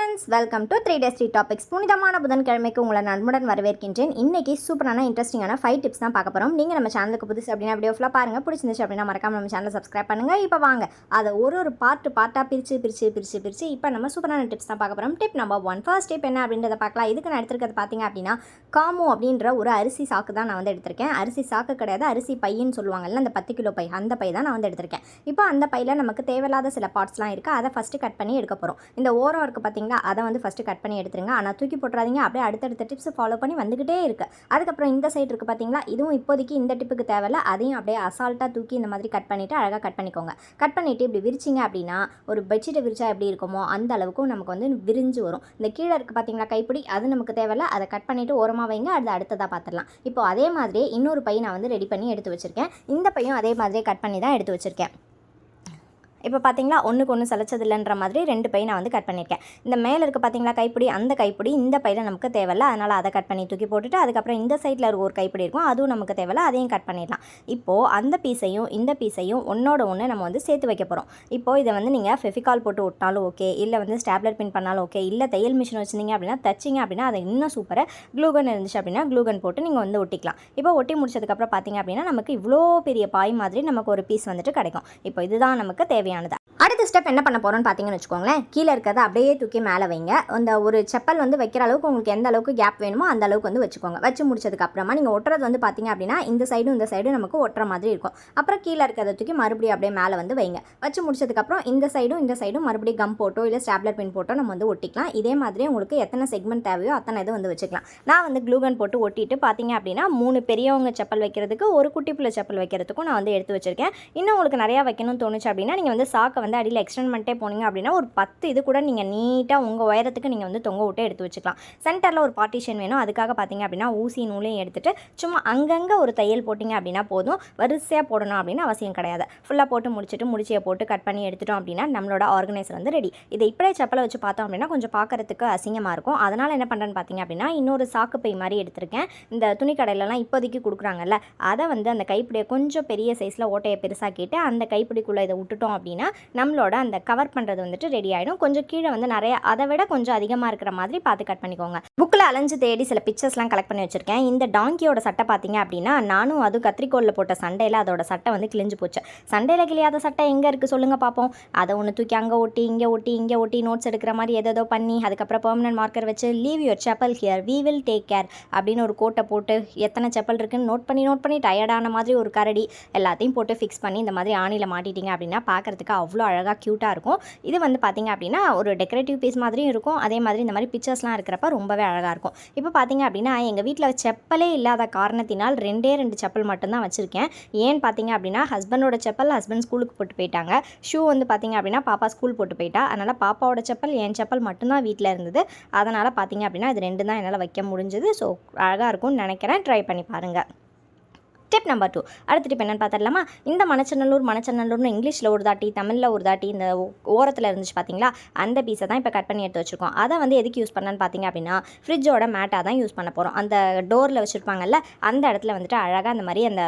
Friends, welcome to 3 Days 3 Topics. புனிதமான புதன்கிழமைக்கு உங்களை நண்புடன் வரவேற்கின்றேன். இன்னைக்கு சூப்பரான இன்ட்ரெஸ்டிங்கான 5 டிப்ஸ் தான் பார்க்க போகிறோம். நீங்கள் நம்ம சேனலுக்கு புதுசு அப்படின்னா வீடியோ ஃபுல்லாக பாருங்கள். பிடிச்சிருந்துச்சு அப்படின்னா மறக்காம நம்ம சேனலை சப்ஸ்கிரைப் பண்ணுங்கள். இப்போ வாங்க அதை ஒரு பார்ட்டாக பிரித்து இப்போ நம்ம சூப்பரான டிப்ஸ் தான் பார்க்க போகிறோம். டிப் நம்பர் 1, ஃபர்ஸ்ட் டிப் என்ன அப்படின்றத பார்க்கலாம். இதுக்கு நான் எடுத்துருக்கிறது பார்த்தீங்க அப்படின்னா காமு அப்படின்ற ஒரு அரிசி சாக்கு தான் நான் வந்து எடுத்திருக்கேன். அரிசி சாக்கு கிடையாது, அரிசி பையின்னு சொல்லுவாங்கல்ல, அந்த 10 கிலோ பை, அந்த பை தான் நான் வந்து எடுத்திருக்கேன். இப்போ அந்த பையில் நமக்கு தேவையில்லாத சில பார்ட்ஸ்லாம் இருக்குது. அதை ஃபஸ்ட்டு கட் பண்ணி எடுக்க போகிறோம். இந்த ஓரம் இருக்குது பார்த்தீங்களா, அதை வந்து ஃபஸ்ட்டு கட் பண்ணி எடுத்துருங்க. ஆனால் தூக்கி போட்டுறாதீங்க, அப்படியே அடுத்தடுத்த டிப்ஸ் ஃபாலோ பண்ணி வந்துக்கிட்டே இருக்குது. அதுக்கப்புறம் இந்த சைடு இருக்குது பார்த்தீங்களா, இதுவும் இப்போதைக்கு இந்த டிப்புக்கு தேவையில்ல. அதையும் அப்படியே அசால்ட்டாக தூக்கி இந்த மாதிரி கட் பண்ணிவிட்டு அழகாக கட் பண்ணிக்கோங்க. கட் பண்ணிவிட்டு இப்படி விரிச்சிங்க அப்படின்னா ஒரு பெட்ஷீட்டை விரிச்சா எப்படி இருக்குமோ அந்த அளவுக்கும் நமக்கு வந்து விரிஞ்சு வரும். இந்த கீழே இருக்குது பார்த்தீங்களா கைப்பிடி, அது நமக்கு தேவையில்ல. அதை கட் பண்ணிவிட்டு ஓரமாக வைங்க, அது அடுத்ததாக பார்த்துடலாம். இப்போ அதே மாதிரியே இன்னொரு பை நான் வந்து ரெடி பண்ணி எடுத்து வச்சுருக்கேன். இந்த பையும் அதே மாதிரியே கட் பண்ணி தான் எடுத்து வச்சுருக்கேன். இப்போ பார்த்தீங்களா, ஒன்றுக்கு ஒன்று சலைச்சதில்லைன்ற மாதிரி 2 பை நான் வந்து கட் பண்ணியிருக்கேன். இந்த மேலே இருக்குது பார்த்தீங்களா கைப்பிடி, அந்த கைப்பிடி இந்த பையில் நமக்கு தேவையில்ல. அதனால் அதை கட் பண்ணி தூக்கி போட்டுட்டு அதுக்கப்புறம் இந்த சைடில் ஒரு கைப்பிடி இருக்கும், அதுவும் நமக்கு தேவையில்ல, அதையும் கட் பண்ணிடலாம். இப்போது அந்த பீஸையும் இந்த பீஸையும் ஒன்றோட ஒன்று நம்ம வந்து சேர்த்து வைக்க போகிறோம். இப்போது இதை வந்து நீங்கள் ஃபெவிகால் போட்டு ஒட்டினாலும் ஓகே, இல்லை வந்து ஸ்டாப்லர் பின் பண்ணாலும் ஓகே, இல்லை தையல் மிஷின் வச்சுருந்தீங்க அப்படின்னா தச்சிங்க அப்படின்னா அதை இன்னும் சூப்பராக க்ளூகன் இருந்துச்சு அப்படின்னா க்ளூகன் போட்டு நீங்கள் வந்து ஒட்டிக்கலாம். இப்போ ஒட்டி முடிச்சதுக்கப்புறம் பார்த்தீங்க அப்படின்னா நமக்கு இவ்வளோ பெரிய பாய் மாதிரி நமக்கு ஒரு பீஸ் வந்துட்டு கிடைக்கும். இப்போ இதுதான் நமக்கு தேவையானது. அடுத்த ஸ்டெப் என்ன பண்ண போகிறோன்னு பார்த்தீங்கன்னு வச்சுக்கோங்களேன், கீழே இருக்கிறத அப்படியே தூக்கி மேலே வைங்க. அந்த ஒரு செப்பல் வந்து வைக்கிற அளவுக்கு உங்களுக்கு எந்த அளவுக்கு கேப் வேணுமோ அந்த அளவுக்கு வந்து வச்சுக்கோங்க. வச்சு முடிச்சதுக்கு அப்புறமா நீங்கள் ஒட்டுறது வந்து பார்த்தீங்க அப்படின்னா இந்த சைடும் இந்த சைடும் நமக்கு ஒட்டுற மாதிரி இருக்கும். அப்புறம் கீழே இருக்கிறத தூக்கி மறுபடியும் அப்படியே மேலே வந்து வைங்க. வச்சு முடிச்சதுக்கப்புறம் இந்த சைடும் மறுபடியும் கம் போட்டோ இல்லை ஸ்டாப்லர் பின் போட்டோ நம்ம வந்து ஒட்டிக்கலாம். இதே மாதிரி உங்களுக்கு எத்தனை செக்மெண்ட் தேவையோ அத்தனை இது வந்து வச்சுக்கலாம். நான் வந்து க்ளூகன் போட்டு ஒட்டிட்டு பார்த்தீங்க அப்படின்னா 3 பெரியவங்க செப்பல் வைக்கிறதுக்கு, ஒரு குட்டி பிள்ளை செப்பல் வைக்கிறதுக்கும் நான் வந்து எடுத்து வச்சிருக்கேன். இன்னும் உங்களுக்கு நிறையா வைக்கணும்னு தோணுச்சு அப்படின்னா நீங்கள் வந்து சாக்கை வந்து அடியில் எக்ஸ்டெண்ட் பண்ணிட்டே போனீங்க அப்படின்னா ஒரு 10 இது கூட நீங்கள் நீட்டாக உங்கள் உயரத்துக்கு நீங்கள் வந்து தொங்க விட்டு எடுத்து வச்சுக்கலாம். சென்டரில் ஒரு பார்ட்டிஷன் வேணும். அதுக்காக பார்த்தீங்க அப்படின்னா ஊசி நூலையும் எடுத்துகிட்டு சும்மா அங்கங்கே ஒரு தையல் போட்டிங்க அப்படின்னா போதும். வரிசையாக போடணும் அப்படின்னு அவசியம் கிடையாது. ஃபுல்லாக போட்டு முடிச்சுட்டு முடிச்சியை போட்டு கட் பண்ணி எடுத்துட்டோம் அப்படின்னா நம்மளோட ஆர்கனைசர் வந்து ரெடி. இதை இப்படியே செப்பலை வச்சு பார்த்தோம் அப்படின்னா கொஞ்சம் பார்க்குறதுக்கு அசிங்கமாக இருக்கும். அதனால் என்ன பண்ணுறேன்னு பார்த்தீங்க அப்படின்னா இன்னொரு சாக்கு பை மாதிரி எடுத்திருக்கேன். இந்த துணி கடையிலலாம் இப்போதைக்கு கொடுக்குறாங்கல்ல, அதை வந்து அந்த கைப்பிடியை கொஞ்சம் பெரிய சைஸில் ஓட்டையை பெருசாக்கிட்டு அந்த கைப்பிடிக்குள்ளே இதை விட்டுட்டோம் அப்படின்னா நம்மளோட அந்த கவர் பண்ணுறது வந்துட்டு ரெடி ஆகிடும். கொஞ்சம் கீழே வந்து நிறைய அதை விட கொஞ்சம் அதிகமாக இருக்கிற மாதிரி பார்த்து கட் பண்ணிக்கோங்க. புக்கில் அலைஞ்சு தேடி சில பிக்சர்ஸ்லாம் கலெக்ட் பண்ணி வச்சுருக்கேன். இந்த டாங்கியோட சட்டை பார்த்தீங்க அப்படின்னா நானும் அது கத்திரிக்கோலில் போட்ட சண்டையில் அதோட சட்டை வந்து கிழிஞ்சு போச்சு. சண்டையில் கிளியாத சட்டை எங்கே இருக்குது சொல்லுங்கள் பார்ப்போம். அதை ஒன்று தூக்கி அங்கே ஒட்டி இங்கே ஒட்டி நோட்ஸ் எடுக்கிற மாதிரி ஏதோ பண்ணி அதுக்கப்புறம் பெர்மனன்ட் மார்க்கர் வச்சு leave your chappal here we will take care அப்படின்னு ஒரு கோட்டை போட்டு எத்தனை செப்பல் இருக்குன்னு நோட் பண்ணி டயர்டான மாதிரி ஒரு கரடி எல்லாத்தையும் போட்டு ஃபிக்ஸ் பண்ணி இந்த மாதிரி ஆணியில் மாட்டிட்டீங்க அப்படின்னா பார்க்குறதுக்கு அவ்வளோ அழகாக க்யூட்டாக இருக்கும். இது வந்து பார்த்தீங்க அப்படின்னா ஒரு டெக்கரேட்டிவ் பீஸ் மாதிரியும் இருக்கும். அதே மாதிரி இந்த மாதிரி பிக்சர்ஸ்லாம் இருக்கிறப்ப ரொம்பவே அழகாக இருக்கும். இப்போ பார்த்தீங்க அப்படின்னா எங்கள் வீட்டில் செப்பலே இல்லாத காரணத்தினால் 2 செப்பல் மட்டும்தான் வச்சுருக்கேன். ஏன்னு பார்த்தீங்க அப்படின்னா ஹஸ்பண்டோட செப்பல் ஹஸ்பண்ட் ஸ்கூலுக்கு போட்டு போயிட்டாங்க. ஷூ வந்து பார்த்தீங்க அப்படின்னா பாப்பா ஸ்கூல் போட்டு போயிட்டா. அதனால் பாப்பாவோட செப்பல் என் செப்பல் மட்டும்தான் வீட்டில் இருந்தது. அதனால் பார்த்தீங்க அப்படின்னா இது 2 தான் என்னால் வைக்க முடிஞ்சது. ஸோ அழகாக இருக்கும்னு நினைக்கிறேன். ட்ரை பண்ணி பாருங்கள். டிப் நம்பர் 2, அடுத்த டிப் என்னென்னு பார்த்துடலாமா. இந்த மணச்சநல்லூர்னு இங்கிலீஷில் ஒரு தாட்டி தமிழில் ஒரு தாட்டி இந்த ஓரத்தில் இருந்துச்சு பார்த்தீங்களா, அந்த பீஸை தான் இப்போ கட் பண்ணி எடுத்து வச்சுருக்கோம். அதை வந்து எதுக்கு யூஸ் பண்ணலான்னு பார்த்தீங்க அப்படின்னா ஃப்ரிட்ஜோட மேட்டாக தான் யூஸ் பண்ண போகிறோம். அந்த டோரில் வச்சுருப்பாங்கல்ல, அந்த இடத்துல வந்துட்டு அழகாக அந்த மாதிரி அந்த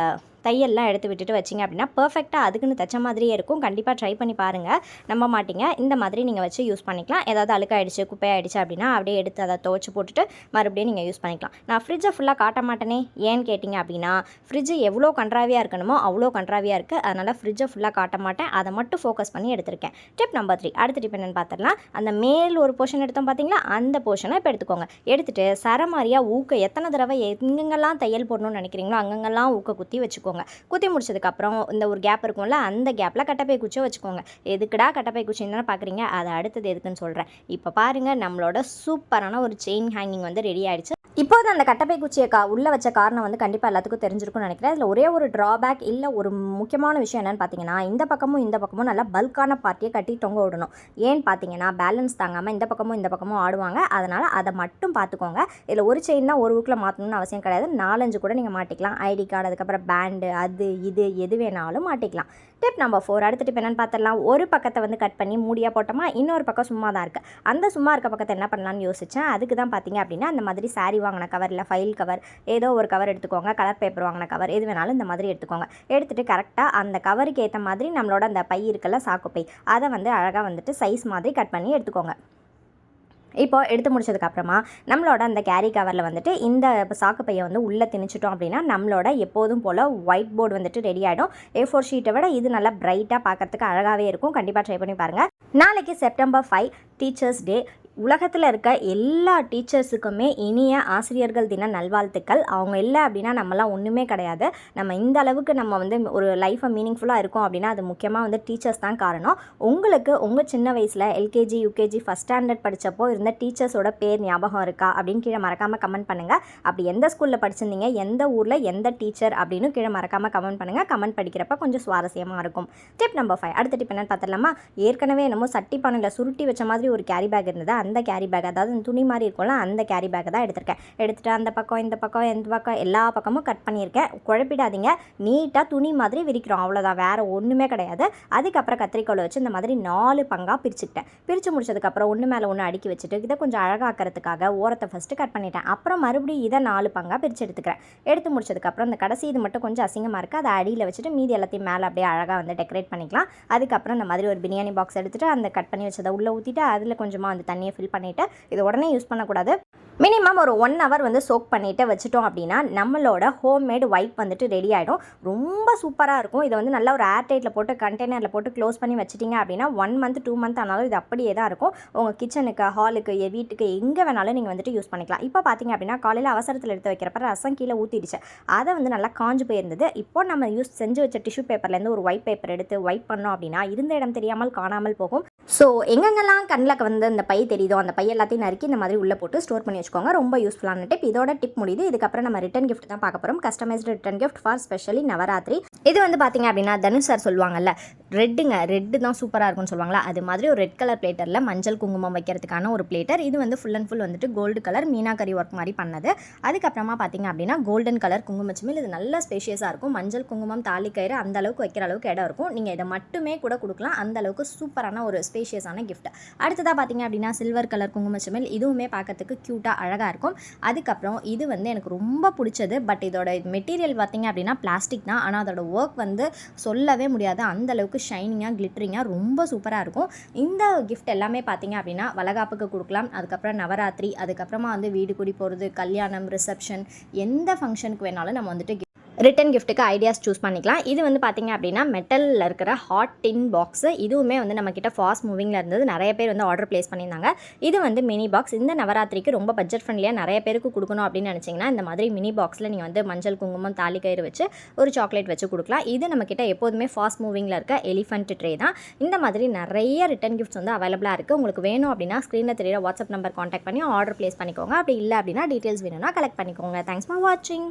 தையல்லாம் எடுத்து விட்டுட்டு வச்சிங்க அப்படின்னா பர்ஃபெக்டாக அதுக்குன்னு தைச்ச மாதிரியே இருக்கும். கண்டிப்பாக ட்ரை பண்ணி பாருங்கள், நம்ப மாட்டீங்க. இந்த மாதிரி நீங்கள் வச்சு யூஸ் பண்ணிக்கலாம். ஏதாவது அழுக்காயிடுச்சு குப்பையாயிடுச்சு அப்படின்னா அப்படியே எடுத்து அதை துவச்சி போட்டுட்டு மறுபடியும் நீங்கள் யூஸ் பண்ணிக்கலாம். நான் ஃப்ரிட்ஜை ஃபுல்லாக காட்ட மாட்டேனே, ஏன்னு கேட்டிங்க அப்படின்னா ஃப்ரிட்ஜ் எவ்வளோ கண்ட்ராவியாக இருக்கணுமோ அவ்வளோ கண்ட்ராவியாக இருக்குது. அதனால் ஃப்ரிட்ஜை ஃபுல்லாக காட்ட மாட்டேன், அதை மட்டும் ஃபோக்கஸ் பண்ணி எடுத்திருக்கேன். டிப் நம்பர் 3, அடுத்த டிப் என்னென்னு பார்த்துடலாம். அந்த மேல் ஒரு போர்ஷன் எடுத்தோம் பார்த்தீங்களா, அந்த போர்ஷனை இப்போ எடுத்துக்கோங்க. எடுத்துகிட்டு சரமாரியாக ஊக்க எத்தனை தடவை எங்கெங்கெல்லாம் தையல் போடணும்னு நினைக்கிறீங்களோ அங்கங்கெல்லாம் ஊக்க குத்தி வச்சுக்கோங்க. குத்தி முடிச்சதுக்கப்புறம் இந்த ஒரு கேப் இருக்கும்ல, அந்த கேப்பில் கட்டப்பை குச்சியை வச்சுக்கோங்க. எதுக்குடா கட்டப்பை குச்சின்னு தானே பார்க்குறீங்க, அது அடுத்தது எதுக்குன்னு சொல்கிறேன். இப்போ பாருங்கள், நம்மளோட சூப்பரான ஒரு செயின் ஹேங்கிங் வந்து ரெடி ஆகிடுச்சு. இப்போது அந்த கட்டப்பை குச்சியை உள்ளே வச்ச காரணம் வந்து கண்டிப்பாக எல்லாத்துக்கும் தெரிஞ்சிருக்கும்னு நினைக்கிறேன். இதில் ஒரே ஒரு ட்ராபேக் இல்லை ஒரு முக்கியமான விஷயம் என்னென்னு பார்த்தீங்கன்னா இந்த பக்கமும் நல்லா பல்கான பார்ட்டியை கட்டி தொங்க விடணும். ஏன்னு பார்த்தீங்கன்னா பேலன்ஸ் தாங்காமல் இந்த பக்கமும் ஆடுவாங்க. அதனால் அதை மட்டும் பார்த்துக்கோங்க. இதில் ஒரு செயின் தான் ஒரு ஊக்கில் மாற்றணும்னு அவசியம் கிடையாது. 4-5 கூட நீங்கள் மாட்டிக்கலாம். ஐடி கார்டு, அதுக்கப்புறம் பேண்டு, அது இது எது வேணாலும் மாட்டிக்கலாம். டிப் நம்பர் 4, அடுத்த டிப் என்னென்னு பார்த்துடலாம். ஒரு பக்கத்தை வந்து கட் பண்ணி மூடியாக போட்டோமா, இன்னொரு பக்கம் சும்மா தான் இருக்குது. அந்த சும்மா இருக்க பக்கத்தை என்ன பண்ணலான்னு யோசித்தேன். அதுக்கு தான் பார்த்தீங்க அப்படின்னா அந்த மாதிரி சாரி வாங்கின கவர் இல்லை ஃபைல் கவர் ஏதோ ஒரு கவர் எடுத்துக்கோங்க. கலர் பேப்பர் வாங்கின கவர் எது வேணாலும் இந்த மாதிரி எடுத்துக்கோங்க. எடுத்துகிட்டு கரெக்டாக அந்த கவருக்கு ஏற்ற மாதிரி நம்மளோட அந்த பை இருக்குல்ல, சாக்கு பை, அதை வந்து அழகாக வந்துட்டு சைஸ் மாதிரி கட் பண்ணி எடுத்துக்கோங்க. இப்போ எடுத்து முடிச்சதுக்கப்புறமா நம்மளோட அந்த கேரி கவரில் வந்துட்டு இந்த சாக்கு பையை வந்து உள்ளே திணிச்சிட்டோம் அப்படின்னா நம்மளோட எப்போதும் போல் ஒயிட் போர்டு வந்துட்டு ரெடி ஆகிடும். A4 ஷீட்டை விட இது நல்லா பிரைட்டாக பார்க்குறதுக்கு அழகாகவே இருக்கும். கண்டிப்பாக ட்ரை பண்ணி பாருங்கள். நாளைக்கு செப்டம்பர் 5 டீச்சர்ஸ் டே. உலகத்தில் இருக்க எல்லா டீச்சர்ஸுக்குமே இனிய ஆசிரியர்கள் தின நல்வாழ்த்துக்கள். அவங்க இல்லை அப்படின்னா நம்மலாம் ஒன்றுமே கிடையாது. நம்ம இந்த அளவுக்கு நம்ம வந்து ஒரு லைஃப்பை மீனிங்ஃபுல்லாக இருக்கும் அப்படின்னா அது முக்கியமாக வந்து டீச்சர்ஸ் தான் காரணம். உங்களுக்கு உங்கள் சின்ன வயசில் எல்கேஜி யூகேஜி ஃபஸ்ட் ஸ்டாண்டர்ட் படித்தப்போ இருந்த டீச்சர்ஸோட பேர் ஞாபகம் இருக்கா அப்படின்னு கீழே மறக்காமல் கமெண்ட் பண்ணுங்கள். அப்படி எந்த ஸ்கூலில் படிச்சிருந்தீங்க, எந்த ஊரில் எந்த டீச்சர் அப்படின்னு கீழே மறக்காமல் கமெண்ட் பண்ணுங்கள். கமெண்ட் படிக்கிறப்ப கொஞ்சம் சுவாரஸ்யமாக இருக்கும். Tip number 5. அடுத்த டிப் என்னன்னு பார்த்துடலாமா? ஏற்கனவே என்னமோ சட்டி பானையில் சுருட்டி வச்ச மாதிரி ஒரு கேரி பேக் இருந்தது. அந்த கேரி பேக், அதாவது துணி மாதிரி இருக்கும்ல, அந்த கேரி பேக்கை தான் எடுத்திருக்கேன். எடுத்துகிட்டு அந்த பக்கம் இந்த பக்கம் எந்த பக்கம் எல்லா பக்கமும் கட் பண்ணியிருக்கேன். குழப்பிடாதீங்க, நீட்டாக துணி மாதிரி விரிக்கிறோம், அவ்வளோதான், வேறு ஒன்றுமே கிடையாது. அதுக்கப்புறம் கத்திரிக்கோலை வச்சு இந்த மாதிரி 4 பங்காக பிரிச்சுக்கிட்டேன். பிரித்து முடிச்சதுக்கப்புறம் ஒன்று மேலே ஒன்று அடுக்கி வச்சுட்டு இதை கொஞ்சம் அழகாக்கிறதுக்காக ஓரத்தை ஃபஸ்ட்டு கட் பண்ணிட்டேன். அப்புறம் மறுபடியும் இதை 4 பங்காக பிரித்து எடுத்துக்கிறேன். எடுத்து முடிச்சதுக்கப்புறம் இந்த கடைசி இது மட்டும் கொஞ்சம் அசிங்கமாக இருக்குது, அதை அடியில் வச்சுட்டு மீதி எல்லாத்தையும் மேலே அப்படியே அழகாக வந்து டெக்கரேட் பண்ணிக்கலாம். அதுக்கப்புறம் இந்த மாதிரி ஒரு பிரியாணி பாக்ஸ் எடுத்துகிட்டு அந்த கட் பண்ணி வச்சதை உள்ளே ஊற்றிட்டு அதில் கொஞ்சமாக அந்த தண்ணியை ஃபில் பண்ணிவிட்டு இது உடனே யூஸ் பண்ணக்கூடாது. மினிமம் ஒரு 1 hour வந்து சோக் பண்ணிவிட்டு வச்சுட்டோம் அப்படின்னா நம்மளோட ஹோம்மேடு வைப் வந்துட்டு ரெடி ஆகிடும். ரொம்ப சூப்பராக இருக்கும். இதை வந்து நல்லா ஒரு ஏர்டைட்டில் போட்டு கண்டெய்னரில் போட்டு க்ளோஸ் பண்ணி வச்சிட்டிங்க அப்படின்னா 1 month 2 month ஆனாலும் இது அப்படியே தான் இருக்கும். உங்கள் கிச்சனுக்கு, ஹாலுக்கு, வீட்டுக்கு எங்கே வேணாலும் நீங்கள் வந்துட்டு யூஸ் பண்ணிக்கலாம். இப்போ பார்த்தீங்க அப்படின்னா காலையில் அவசரத்தில் எடுத்து வைக்கிறப்ப ரசம் கீழே ஊற்றிடுச்சு, அதை வந்து நல்லா காஞ்சு போயிருந்தது. இப்போ நம்ம செஞ்சு வச்ச டிஷ்யூ பேப்பர்லேருந்து ஒரு ஒயிட் பேப்பர் எடுத்து வைப் பண்ணோம் அப்படின்னா இருந்த இடம் தெரியாமல் காணாமல் போகும். ஸோ எங்கெங்கெல்லாம் கண்ணில் வந்து அந்த பை தெரியுதோ அந்த பை எல்லாத்தையும் நறுக்கி இந்த மாதிரி உள்ளே போட்டு ஸ்டோர் பண்ணி வச்சுக்கோங்க. ரொம்ப யூஸ்ஃபுல்லான டிப். இதோட டிப் முடியுது. இதுக்கப்புறம் நம்ம ரிட்டன் கிஃப்ட் தான் பார்க்க போகிறோம். Customised return gift for specially Navratri. இது வந்து பார்த்தீங்க அப்படின்னா தனுஷ் சார் சொல்லுவாங்கல்ல, ரெட்டு தான் சூப்பராக இருக்கும்னு சொல்லுவாங்களா, அது மாதிரி ஒரு ரெட் கலர் பிளேட்டரில் மஞ்சள் குங்குமம் வைக்கிறதுக்கான ஒரு பிளேட்டர். இது வந்து ஃபுல் அண்ட் ஃபுல் வந்துட்டு கோல்டு கலர் மீனாக்கரி ஒர்க் மாதிரி பண்ணது. அதுக்கப்புறமா பார்த்தீங்க அப்படின்னா கோல்டன் கலர் குங்குமச்சிமில். இது நல்ல ஸ்பேஷியஸாக இருக்கும். மஞ்சள் குங்குமம் தாலிக்கயிறு அந்த அளவுக்கு வைக்கிற அளவுக்கு இடம் இருக்கும். நீங்கள் இதை மட்டுமே கூட கொடுக்கலாம். அந்த அளவுக்கு சூப்பரான ஒரு ஸ்பேஷியஸான கிஃப்ட். அடுத்ததாக பார்த்தீங்க அப்படின்னா சில்வர் கலர் குங்குமச்சிமில். இதுவுமே பார்க்கறதுக்கு க்யூட்டாக அழகாக இருக்கும். அதுக்கப்புறம் இது வந்து எனக்கு ரொம்ப பிடிச்சது. பட் இதோட மெட்டீரியல் பார்த்தீங்க அப்படின்னா பிளாஸ்டிக் தான், ஆனால் அதோட ஒர்க் வந்து சொல்லவே முடியாது. அந்த அளவுக்கு ஷைனிங்காக கிளிட்டரிங்காக ரொம்ப சூப்பராக இருக்கும். இந்த கிஃப்ட் எல்லாமே பார்த்தீங்க அப்படின்னா வளகாப்புக்கு கொடுக்கலாம். அதுக்கப்புறம் நவராத்திரி, அதுக்கப்புறமா வந்து வீடு கூடி போகிறது, கல்யாணம், ரிசப்ஷன், எந்த ஃபங்க்ஷனுக்கு வேணாலும் நம்ம வந்துட்டு ரிட்டன் கிஃப்ட்டுக்கு ஐடியாஸ் சூஸ் பண்ணிக்கலாம். இது வந்து பார்த்திங்க அப்படின்னா மெட்டலில் இருக்கிற ஹாட் டின் பாக்ஸு. இதுவுமே வந்து நம்மக்கிட்ட ஃபாஸ்ட் மூவிங்கில் இருந்தது. நிறைய பேர் வந்து ஆர்டர் ப்ளேஸ் பண்ணியிருந்தாங்க. இது வந்து மினி பாக்ஸ். இந்த நவராத்திரிக்கு ரொம்ப பட்ஜெட் ஃப்ரெண்ட்லியாக நிறைய பேருக்கு கொடுக்கணும் அப்படின்னு நினச்சிங்கன்னா இந்த மாதிரி மினி பாக்ஸில் நீங்கள் வந்து மஞ்சள் குங்குமம் தாலிக்கயிறு வச்சு ஒரு சாக்லேட் வச்சு கொடுக்கலாம். இது நம்மக்கிட்ட எப்போதுமே ஃபாஸ்ட் மூவிங்கில் இருக்க எலிஃபண்ட் ட்ரே தான். இந்த மாதிரி நிறைய ரிட்டன் கிஃப்ட்ஸ் வந்து அவைலபிளாக இருக்குது. உங்களுக்கு வேணும் அப்படின்னா ஸ்க்ரீனில் தெரியுற வாட்ஸ்அப் நம்பர் காண்டாக்ட் பண்ணி ஆர்டர் ப்ளேஸ் பண்ணிக்கோங்க. அப்படி இல்லை அப்படின்னா டீட்டெயில்ஸ் வேணும்னா கலெக்ட் பண்ணிக்கோங்க. தேங்க்ஸ் ஃபார் வாட்சிங்.